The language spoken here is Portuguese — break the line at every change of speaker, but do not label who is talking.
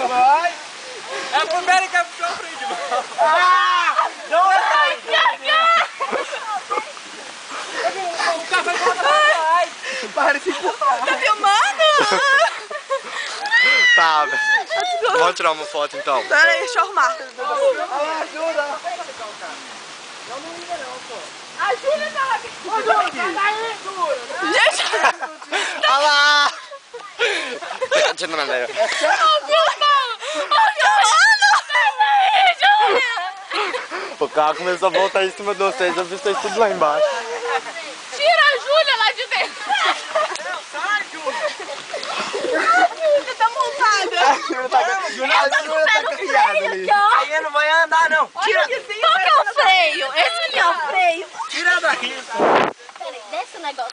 Vai! É a primeira que eu puxou a frente, mano. Ah! Não é! O café volta pra trás! Para de empurrar!
Tá filmando?
Tá, velho. Vamos tirar uma foto então.
Pera aí, deixa eu arrumar.
Ajuda!
A Júlia tá lá. Gente!
Olha lá! Tirando a leve. O carro começou a voltar em cima de vocês, eu vi vocês tudo lá embaixo.
Tira a Júlia lá de dentro!
Sai, Júlia!
Você tá montada!
A Júlia tá criada ali.
Aí não vai andar, não!
Tira! Qual que é o freio? Esse aqui é o freio!
Tira daí!
Peraí, desce o negócio.